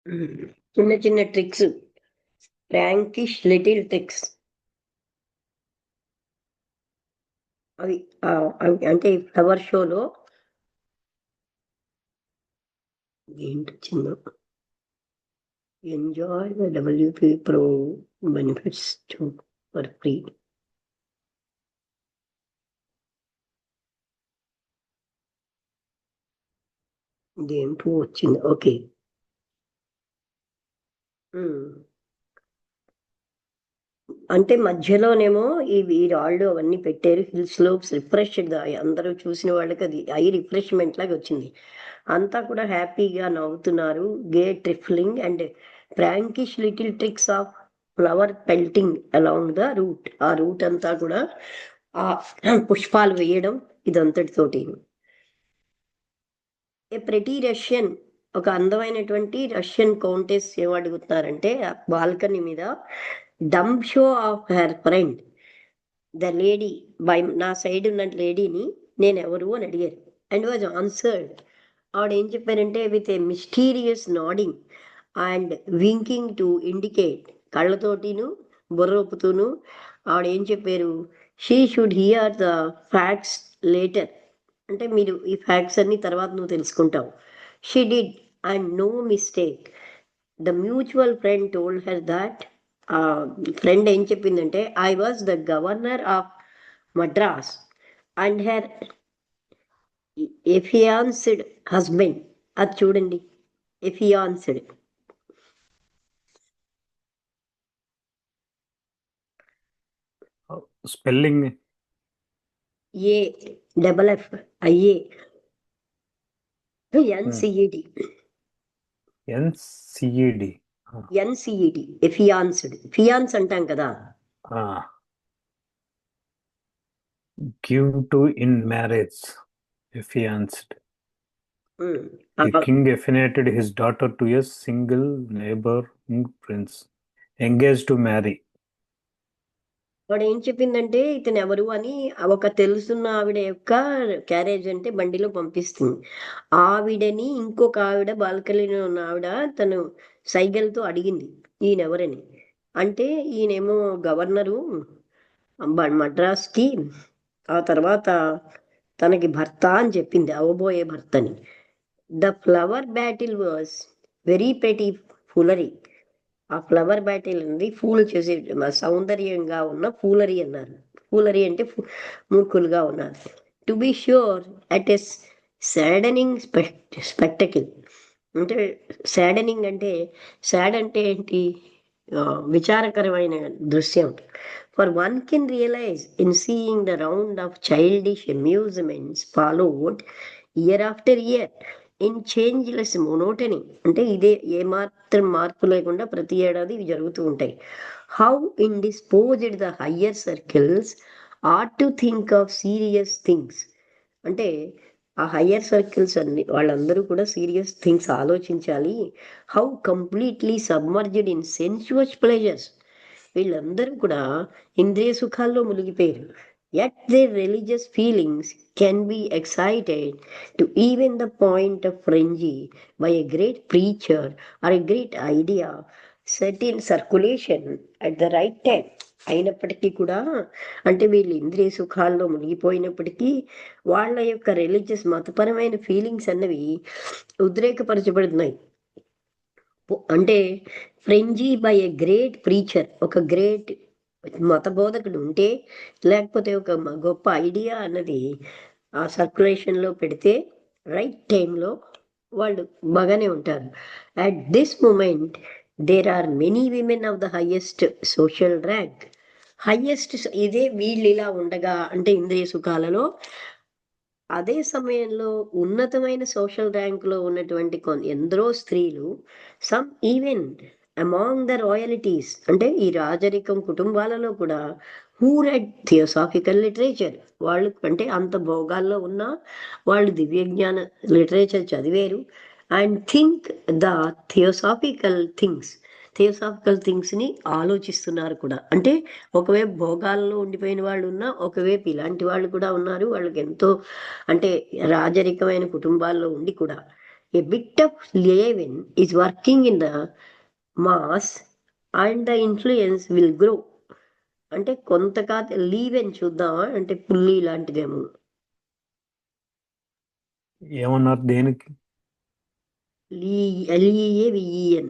చిన్న చిన్న tricks, ప్రాంకిష్ little tricks. అవి అంటే ఫ్లవర్ షోలో ఏంటొచ్చిందో, enjoy the WP pro benefits for free. ఇదేంటో వచ్చింది. ఓకే. అంటే మధ్యలోనేమో ఈ రాళ్ళు అవన్నీ పెట్టారు. హిల్ స్లోప్స్ రిఫ్రెష్డ్గా అందరూ చూసిన వాళ్ళకి అది ఐ రిఫ్రెష్మెంట్ లాగా వచ్చింది. అంతా కూడా హ్యాపీగా నవ్వుతున్నారు. Gay trifling and prankish little tricks of flower pelting along the route. ఆ రూట్ అంతా కూడా ఆ పుష్పాలు వేయడం ఇదంతటితోటి. ఏ ప్రతి రష్యన్, ఒక అందమైనటువంటి రష్యన్ కౌంటెస్ ఏమడుగుతున్నారంటే బాల్కనీ మీద, dump show of her friend the lady by, నా సైడ్ ఉన్న లేడీని నేను ఎవరు అని అడిగారు. And was answered. ఆవిడ ఏం చెప్పారంటే with a mysterious nodding and winking to indicate, కళ్ళతోటిను బుర్రొప్పుతూను ఆవిడ ఏం చెప్పారు, she should hear the facts later, అంటే మీరు ఈ ఫ్యాక్ట్స్ అన్ని తర్వాత నువ్వు తెలుసుకుంటావు. She did and no mistake. The mutual friend told her that, friend ఏం చెప్పిందంటే, I was the governor of Madras and her affianced husband. అది చూడండి, affianced. Spelling A double F I A N C E D. N C E D. N C E D affianced. Fiance అంటాం కదా. Give to in marriage, affianced. The king affianced his daughter to a single neighboring prince, engaged to marry. వాడు ఏం చెప్పిందంటే ఇతను ఎవరు అని ఒక తెలుసున్న ఆవిడ యొక్క క్యారేజ్ అంటే బండిలో పంపిస్తుంది. ఆవిడని ఇంకొక ఆవిడ, బాల్కనీలో ఉన్న ఆవిడ తను సైగల్తో అడిగింది ఈయనెవరని. అంటే ఈయనేమో గవర్నరు మద్రాస్కి, ఆ తర్వాత తనకి భర్త అని చెప్పింది, అవబోయే భర్తని. The flower battle was very petty foolery. ఆ ఫ్లవర్ బ్యాటిల్ ఉంది ఫూల్ చేసే సౌందర్యంగా ఉన్న ఫూలరీ అన్నారు. ఫూలరీ అంటే మూర్ఖులుగా ఉన్నారు. To be sure at a saddening spectacle. అంటే సాడనింగ్ అంటే, సాడ్ అంటే ఏంటి, విచారకరమైన దృశ్యం. For one can realize in seeing the round of childish amusements followed year after year in changeless monotony. అంటే ఇదే ఏమాత్రం మార్పు లేకుండా ప్రతి ఏడాది ఇవి జరుగుతూ ఉంటాయి. How indisposed the higher circles are to think of serious things. అంటే ఆ హయ్యర్ సర్కిల్స్ అన్ని వాళ్ళందరూ కూడా సీరియస్ థింగ్స్ ఆలోచించాలి. How completely submerged in sensuous pleasures. వీళ్ళందరూ కూడా ఇంద్రియ సుఖాల్లో మునిగిపోయారు. Yet their religious feelings can be excited to even the point of frenzy by a great preacher or a great idea set in circulation at the right time. అయినప్పటికీ కూడా, అంటే వీళ్ళు ఇంద్రియ సుఖాల్లో మునిగిపోయినప్పటికీ వాళ్ళ యొక్క రిలీజియస్ మతపరమైన ఫీలింగ్స్ అన్నవి ఉద్రేకపరచబడుతున్నాయి. అంటే frenzy by a great preacher, ఒక గ్రేట్ మత బోధకుడు ఉంటే, లేకపోతే ఒక గొప్ప ఐడియా అన్నది ఆ సర్క్యులేషన్లో పెడితే రైట్ టైంలో వాళ్ళు బాగానే ఉంటారు. At this moment there are many women of the highest social rank. Highest ఇదే వీళ్ళు ఇలా ఉండగా, అంటే ఇంద్రియ సుఖాలలో అదే సమయంలో ఉన్నతమైన సోషల్ ర్యాంకులో ఉన్నటువంటి ఎందరో స్త్రీలు, సమ్ ఈవెన్ అమాంగ్ ద రాయలిటీస్, అంటే ఈ రాజరికం కుటుంబాలలో కూడా, హూ రెడ్ థియోసాఫికల్ లిటరేచర్, వాళ్ళు అంటే అంత భోగాల్లో ఉన్న వాళ్ళు దివ్యజ్ఞాన లిటరేచర్ చదివారు. అండ్ థింక్ ద థియోసాఫికల్ థింగ్స్ని ఆలోచిస్తున్నారు కూడా. అంటే ఒకవైపు భోగాల్లో ఉండిపోయిన వాళ్ళు ఉన్నా, ఒకవైపు ఇలాంటి వాళ్ళు కూడా ఉన్నారు. వాళ్ళకి ఎంతో అంటే రాజరికమైన కుటుంబాల్లో ఉండి కూడా. A bit of leaven is working in the mass and the influence will grow. అంటే కొంతకాలం లీవెన్ చూద్దామా, అంటే పుల్లి లాంటిదేమో. ఏమన్నారు దేనికి? LEAVEN.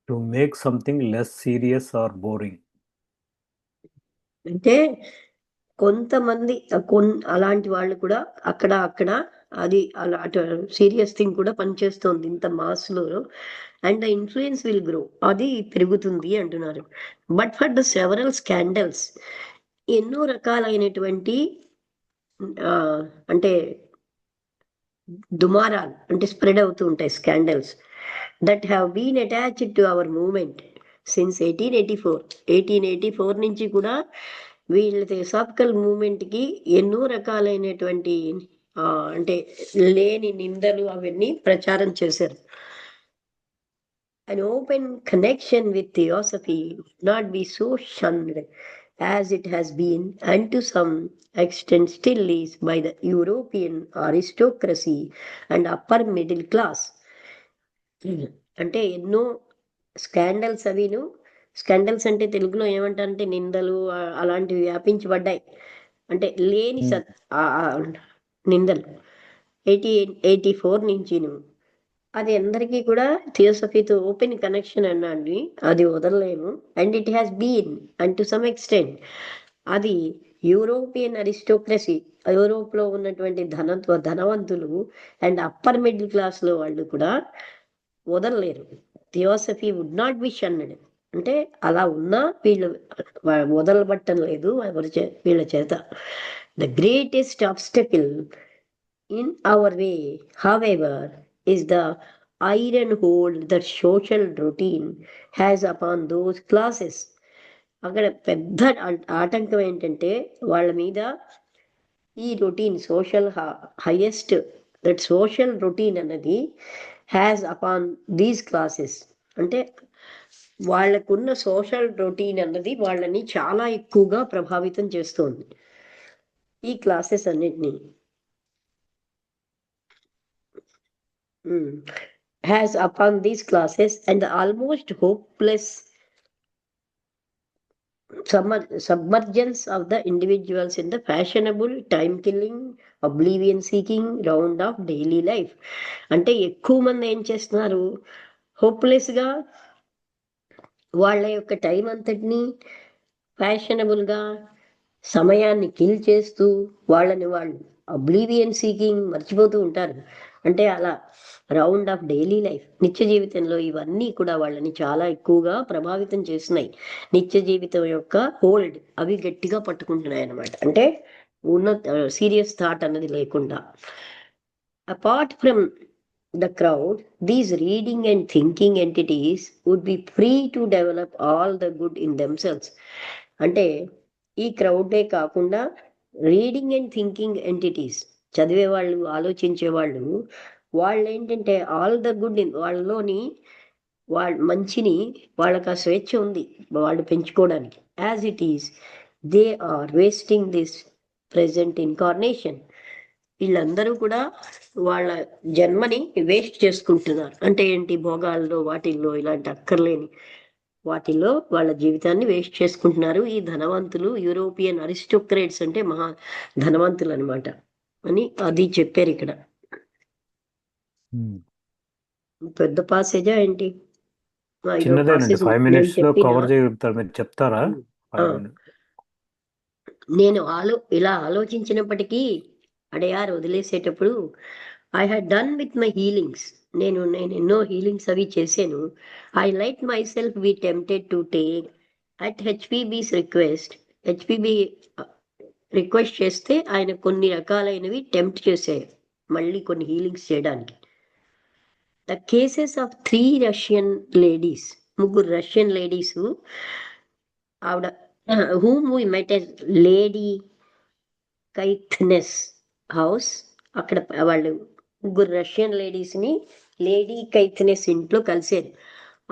To make something less serious or boring. అంటే కొంతమంది అలాంటి వాళ్ళు కూడా అక్కడ అది అలా సీరియస్ థింగ్ కూడా పనిచేస్తుంది ఇంత మాస్లో. And the influence will grow, అది పెరుగుతుంది అంటున్నారు. But for the several scandals, ఎన్నో రకాలైనటువంటి అంటే దుమారాలు అంటే స్ప్రెడ్ అవుతూ ఉంటాయి, scandals that have been attached to our movement since 1884 నుంచి కూడా వీళ్ళ థియోసాఫికల్ మూవ్మెంట్కి ఎన్నో రకాలైనటువంటి అంటే లేని నిందలు అవన్నీ ప్రచారం చేశారు. An open connection with theosophy would not be so shunned as it has been, and to some extent still is, by the European aristocracy and upper middle class. అంటే ఎన్నో స్కాండల్స్ స్కాండల్స్ అంటే తెలుగులో ఏమంటారంటే నిందలు అలాంటివి వ్యాపించబడ్డాయి, అంటే లేని నిందలు 1884 నుంచి. అది అందరికీ కూడా థియోసఫీతో ఓపెన్ కనెక్షన్ అన్నాండి, అది వదలలేము. And it has been and to some extent, అది యూరోపియన్ అరిస్టోక్రసీ, యూరోప్లో ఉన్నటువంటి ధనవంతులు అండ్ అప్పర్ మిడిల్ క్లాస్లో వాళ్ళు కూడా వదలలేరు. Theosophy would not be shunned, అంటే అలా ఉన్నా వీళ్ళు వదలబట్టం లేదు వీళ్ళ చేత. The greatest obstacle in our way, however, is the iron hold that social routine has upon those classes. అక్కడ పెద్ద ఆటంకం ఏంటంటే వాళ్ళ మీద ఈ routine, social highest that social routine అన్నది హ్యాస్ అపాన్ దీస్ క్లాసెస్, అంటే వాళ్ళకున్న సోషల్ రొటీన్ అన్నది వాళ్ళని చాలా ఎక్కువగా ప్రభావితం చేస్తుంది ఈ క్లాసెస్ అన్నిటినీ. has upon these classes and the almost hopeless submergence of the individuals in the fashionable, time-killing, oblivion-seeking round of daily life. అంటే ఎక్కువ మంది ఏం చేస్తున్నారు, హోప్లెస్గా వాళ్ళ యొక్క టైం అంతటినీ ఫ్యాషనబుల్గా సమయాన్ని కిల్ చేస్తూ వాళ్ళని వాళ్ళు అబ్లీవియన్ సీకింగ్ మర్చిపోతూ ఉంటారు. అంటే అలా రౌండ్ ఆఫ్ డైలీ లైఫ్, నిత్య జీవితంలో ఇవన్నీ కూడా వాళ్ళని చాలా ఎక్కువగా ప్రభావితం చేస్తున్నాయి. నిత్య జీవితం యొక్క హోల్డ్ అవి గట్టిగా పట్టుకుంటున్నాయి అన్నమాట, అంటే ఉన్న సీరియస్ థాట్ అన్నది లేకుండా. Apart from the crowd, these reading and thinking entities would be free to develop all the good in themselves. అంటే ఈ క్రౌడే కాకుండా రీడింగ్ అండ్ థింకింగ్ ఎంటిటీస్, చదివేవాళ్ళు, ఆలోచించేవాళ్ళు, వాళ్ళు ఏంటంటే ఆల్ ద గుడ్ ఇన్ వాళ్ళలోని మంచిని వాళ్ళకి ఆ స్వేచ్ఛ ఉంది వాళ్ళు పెంచుకోవడానికి. As it is they are wasting this present incarnation, వీళ్ళందరూ కూడా వాళ్ళ జన్మని వేస్ట్ చేసుకుంటున్నారు. అంటే ఏంటి, భోగాల్లో వాటిల్లో ఇలాంటి అక్కర్లేని వాటిల్లో వాళ్ళ జీవితాన్ని వేస్ట్ చేసుకుంటున్నారు ఈ ధనవంతులు, యూరోపియన్ అరిస్టోక్రేట్స్, అంటే మహా ధనవంతులు అనమాట అని అది చెప్పారు ఇక్కడ. పెద్ద పాసేజా ఏంటి? చెప్తారా? నేను ఇలా ఆలోచించినప్పటికీ అడయారు వదిలేసేటప్పుడు, I had done with my healings, నేను ఎన్నో హీలింగ్స్ అవి చేశాను. I let myself be tempted to take at HPB's request. HPB request చేస్తే ఆయన కొన్ని రకాలైనవి టెంప్ట్ చేశారు మళ్ళీ కొన్ని హీలింగ్స్ చేయడానికి. The cases of 3 Russian ladies, 3 Russian ladies, ఆవిడ whom we met at Lady Caithness house, అక్కడ వాళ్ళు 3 రష్యన్ లేడీస్ని లేడీ కైత్నెస్ ఇంట్లో కలిశారు.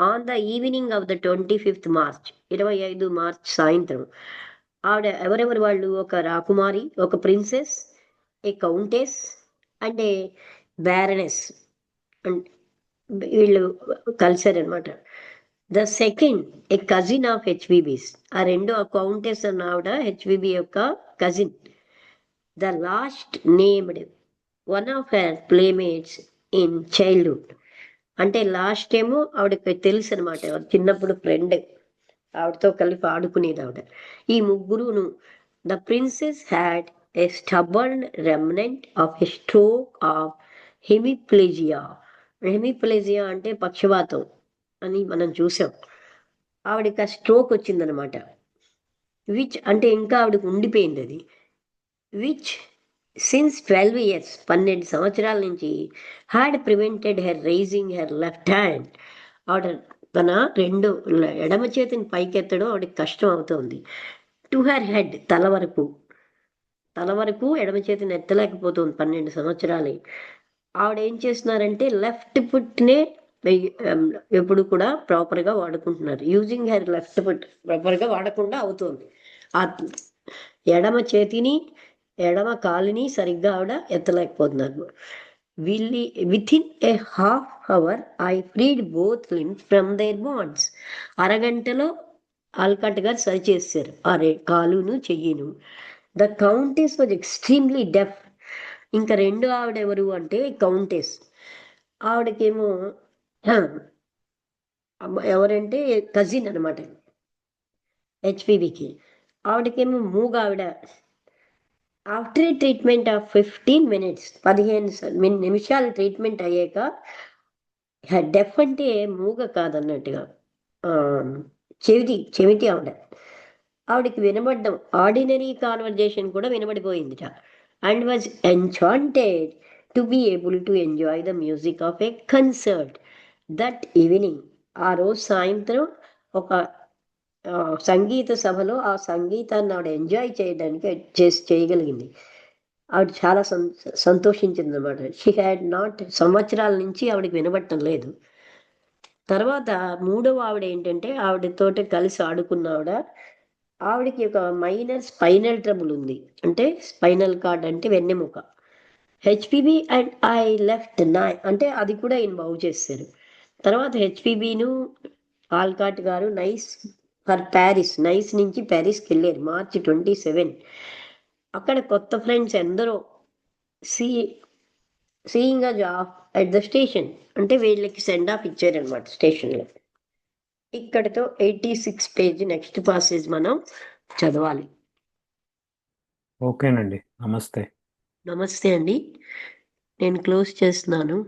On the evening of the 25th March, 25 March సాయంత్రం. ఆవిడ ఎవరెవరు వాళ్ళు? ఒక రాకుమారి, ఒక princess, a countess and a baroness, వీళ్ళు కలిశారనమాట. The second a cousin of HPB's. ఆ రెండు, ఆ కౌంటెస్ అన్న ఆవిడ హెచ్విబి యొక్క cousin. The last named one of her playmates in childhood. అంటే లాస్ట్ ఏమో ఆవిడకి తెలుసు అనమాట, చిన్నప్పుడు ఫ్రెండ్, ఆవిడతో కలిపి ఆడుకునేది ఆవిడ. ఈ ముగ్గురును. The princess had a stubborn remnant of a stroke of hemiplegia. Hemiplegia అంటే పక్షవాతం అని మనం చూసాం. ఆవిడకి ఆ స్ట్రోక్ వచ్చిందనమాట. విచ్ అంటే ఇంకా ఆవిడకి ఉండిపోయింది అది. విచ్ సిన్స్ 12 years, 12 సంవత్సరాల నుంచి, had prevented her raising her left hand. ఆవిడ తన ఎడమ చేతిని పైకెత్తడం ఆవిడకి కష్టం అవుతుంది. టు హెర్ హెడ్, తల వరకు ఎడమ చేతిని ఎత్తలేకపోతుంది 12 సంవత్సరాలే. ఆవిడ ఏం చేస్తున్నారంటే లెఫ్ట్ ఫుట్నే ఎప్పుడు కూడా ప్రాపర్గా వాడుకుంటున్నారు. యూజింగ్ హెర్ లెఫ్ట్ ఫుట్ ప్రాపర్గా వాడకుండా అవుతుంది. ఆ ఎడమ చేతిని, ఎడమ కాలుని సరిగ్గా ఆవిడ ఎత్తలేకపోతున్నారు. Within a half hour I freed both limbs from their bonds. అరగంటలో ఆల్కట్ గారు సరి చేశారు ఆ కాలును చెయ్యిను. The countess was extremely deaf. ఇంకా రెండు ఆవిడ ఎవరు అంటే కౌంటెస్. ఆవిడకేమో ఎవరంటే కజిన్ అనమాట హెచ్పివికి. ఆవిడకేమో మూగావిడ. After a treatment of 15 minutes, 15 నిమిషాలు ట్రీట్మెంట్ అయ్యాక, డెఫ్ అంటే మూగ కాదన్నట్టుగా, చెవిటి ఆవిడకి వినబడ్డం, ఆర్డినరీ కాన్వర్జేషన్ కూడా వినబడిపోయిందిట. And was enchanted to be able to enjoy the music of a concert that evening. ఆ రోజు సాయంత్రం ఒక సంగీత సభలో ఆ సంగీతాన్ని ఆవిడ ఎంజాయ్ చేయడానికి చేయగలిగింది. ఆవిడ చాలా సంతోషించింది అనమాట. షీ హ్యాడ్ నాట్, సంవత్సరాల నుంచి ఆవిడకి వినబట్టం లేదు. తర్వాత మూడవ ఆవిడ ఏంటంటే, ఆవిడతోటి కలిసి ఆడుకున్న ఆవిడకి ఒక మైనర్ స్పైనల్ ట్రబుల్ ఉంది. అంటే స్పైనల్ కార్డ్ అంటే వెన్నెముక. హెచ్పిబి అండ్ ఐ లెఫ్ట్ అంటే అది కూడా ఈయన బాగు చేశారు. తర్వాత హెచ్పిబిను ఆల్కాట్ గారు నైస్ నుంచి ప్యారిస్కి వెళ్ళారు March 27. అక్కడ కొత్త ఫ్రెండ్స్ ఎందరో seeing a job at the station. అంటే వీళ్ళకి సెండ్ ఆఫ్ ఇచ్చారనమాట స్టేషన్లో. ఇక్కడితో 86 పేజ్ నెక్స్ట్ పాసేజ్ మనం చదవాలి. ఓకేనండి. నమస్తే. నమస్తే అండి. నేను క్లోజ్ చేస్తున్నాను.